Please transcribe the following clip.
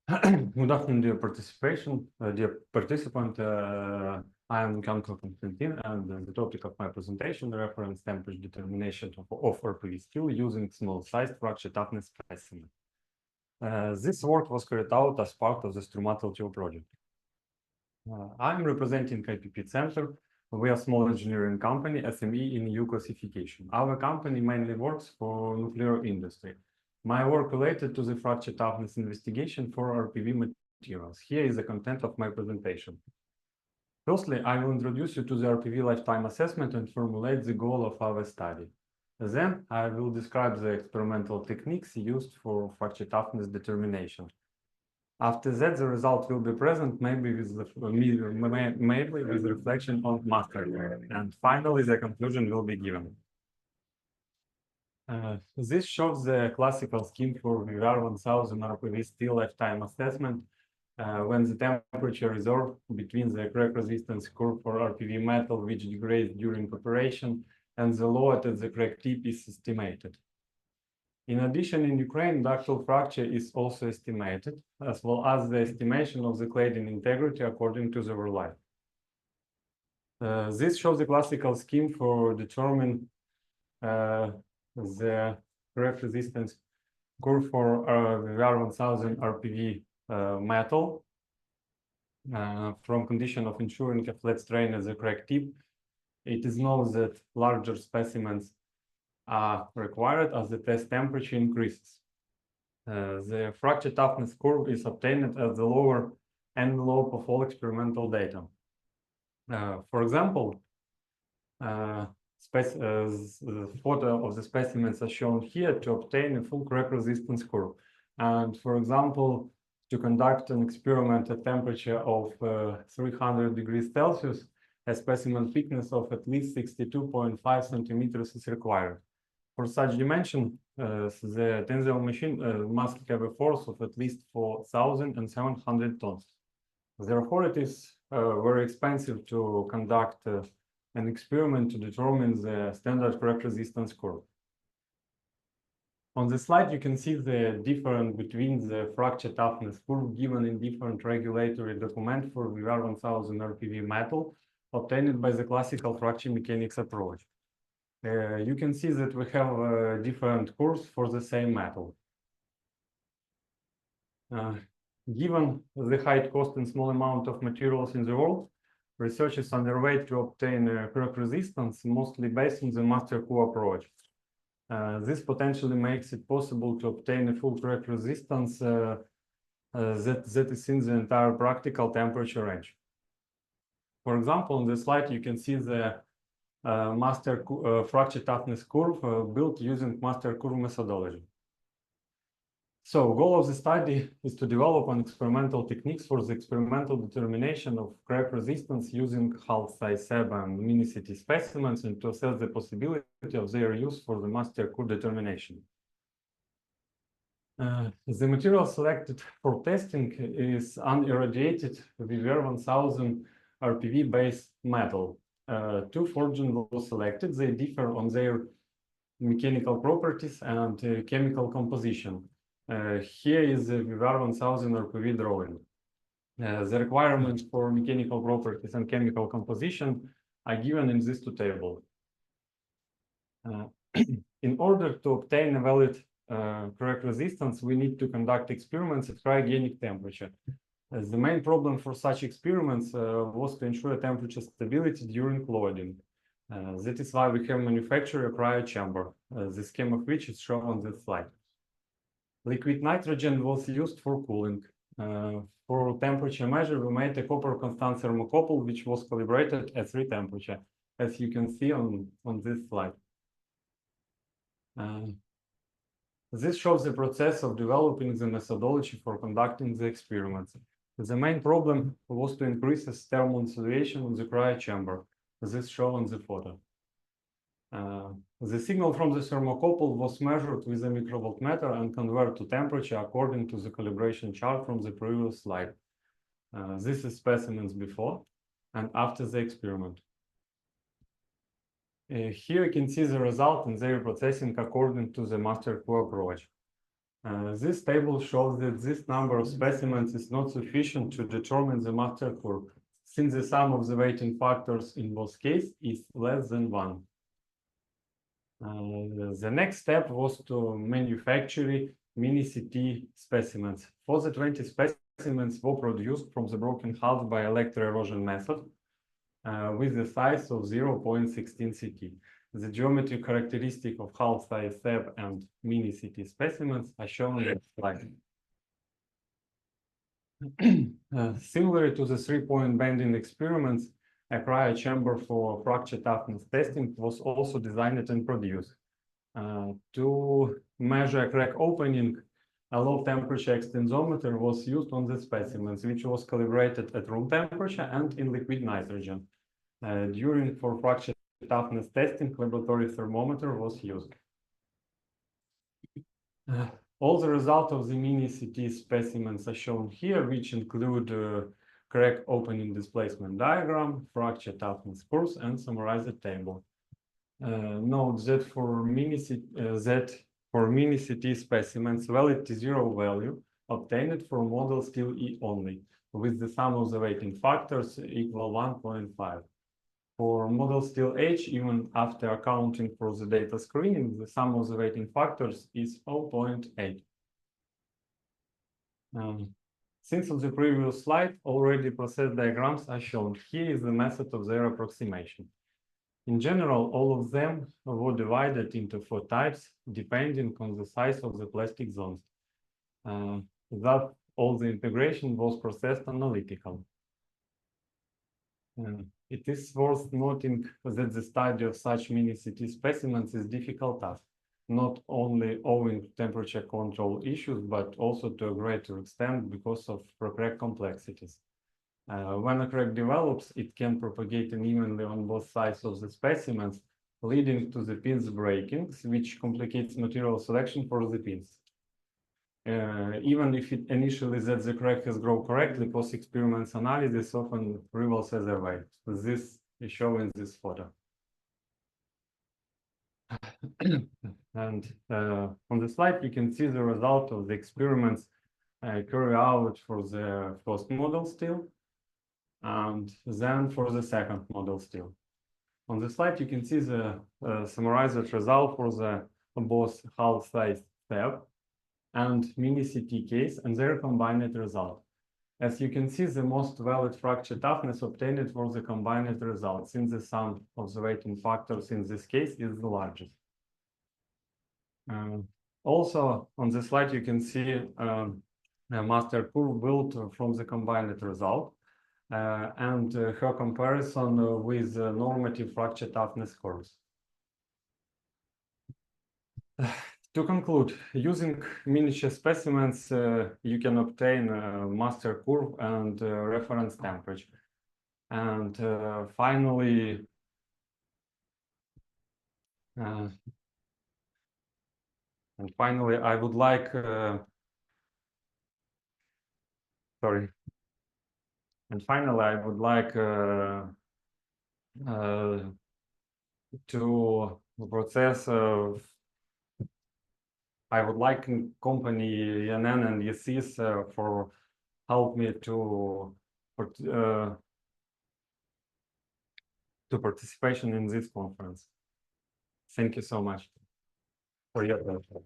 Good afternoon, dear dear participant. I am Lukianenko Kostiantyn, and the topic of my presentation, the reference temperature determination of RPV steel using small-sized fracture toughness specimen. This work was carried out as part of the Strumatel project. I'm representing IPP Center. We are a small engineering company, SME in EU classification. Our company mainly works for nuclear industry. My work related to the fracture toughness investigation for RPV materials. Here is the content of my presentation. Firstly, I will introduce you to the RPV lifetime assessment and formulate the goal of our study. Then I will describe the experimental techniques used for fracture toughness determination. After that, the result will be present, maybe with reflection on master. And finally, the conclusion will be given. This shows the classical scheme for VR 1000 RPV steel lifetime assessment when the temperature reserve between the crack resistance curve for RPV metal, which degrades during operation, and the load at the crack tip is estimated. In addition, in Ukraine, ductile fracture is also estimated, as well as the estimation of the cladding integrity according to the life. This shows the classical scheme for determining the crack resistance curve for VR 1000 RPV metal from condition of ensuring a flat strain at the crack tip. It is known that larger specimens are required as the test temperature increases. The fracture toughness curve is obtained at the lower envelope of all experimental data. For example, the photo of the specimens are shown here to obtain a full crack resistance curve. And for example, to conduct an experiment at temperature of 300 degrees Celsius, a specimen thickness of at least 62.5 centimeters is required. For such dimension, the tensile machine must have a force of at least 4,700 tons. Therefore, it is very expensive to conduct an experiment to determine the standard crack resistance curve. On the slide, you can see the difference between the fracture toughness curve given in different regulatory document for VR 1000 RPV metal obtained by the classical fracture mechanics approach. You can see that we have different curves for the same metal. Given the high cost and small amount of materials in the world, research is underway to obtain crack resistance, mostly based on the master curve approach. This potentially makes it possible to obtain a full crack resistance that is in the entire practical temperature range. For example, on the slide, you can see the fracture toughness curve built using master curve methodology. So, goal of the study is to develop an experimental techniques for the experimental determination of crack resistance using half-size SEB and mini-CT specimens and to assess the possibility of their use for the master curve determination. The material selected for testing is unirradiated VR 1000 RPV-based metal. Two forgings were selected. They differ on their mechanical properties and chemical composition. Here is the VR 1000 RPV drawing. The requirements for mechanical properties and chemical composition are given in these two tables. In order to obtain a valid crack resistance, we need to conduct experiments at cryogenic temperature. The main problem for such experiments was to ensure temperature stability during loading. That is why we have manufactured a cryo chamber, the scheme of which is shown on this slide. Liquid nitrogen was used for cooling. For temperature measure, we made a copper constant thermocouple, which was calibrated at 3 temperature, as you can see on this slide. This shows the process of developing the methodology for conducting the experiments. The main problem was to increase the thermal insulation in the cryo chamber. This is shown on the photo. The signal from the thermocouple was measured with a microvoltmeter and converted to temperature according to the calibration chart from the previous slide. This is specimens before and after the experiment. Here you can see the result in their processing according to the master curve approach. This table shows that this number of specimens is not sufficient to determine the master curve, since the sum of the weighting factors in both cases is less than 1. The next step was to manufacture mini-CT specimens. For the 20 specimens were produced from the broken halves by electroerosion method with the size of 0.16 CT. The geometry characteristic of half-size SEB and mini-CT specimens are shown in the slide. Similar to the 3-point bending experiments, a cryo chamber for fracture toughness testing was also designed and produced. To measure crack opening, a low temperature extensometer was used on the specimens, which was calibrated at room temperature and in liquid nitrogen. For fracture toughness testing, laboratory thermometer was used. All the results of the mini-CT specimens are shown here, which include crack opening displacement diagram, fracture toughness curves, and summarized table. Note that for mini-CT specimens, valid zero value obtained for model steel E only, with the sum of the weighting factors equal 1.5. For model steel H, even after accounting for the data screening, the sum of the weighting factors is 0.8. Since on the previous slide, already process diagrams are shown. Here is the method of their approximation. In general, all of them were divided into 4 types, depending on the size of the plastic zones. Thus, all the integration was processed analytically. It is worth noting that the study of such mini-CT specimens is difficult task, not only owing to temperature control issues, but also to a greater extent because of crack complexities. When a crack develops, it can propagate unevenly on both sides of the specimens, leading to the pins breaking, which complicates material selection for the pins. Even if it initially that the crack has grown correctly, post-experiments analysis often reveals other way. This is shown in this photo. And on the slide, you can see the result of the experiments carried out for the first model steel, and then for the second model steel. On the slide, you can see the summarized result for the both half-size SEB and mini-CT case and their combined result. As you can see, the most valid fracture toughness obtained for the combined result, since the sum of the weighting factors in this case is the largest. Also, on the slide, you can see a master curve built from the combined result and her comparison with normative fracture toughness curves. To conclude, using miniature specimens, you can obtain a master curve and reference temperature. And finally, I would like, to process I would like company Yanen and Yasis for help me to participation in this conference. Thank you so much for your attention.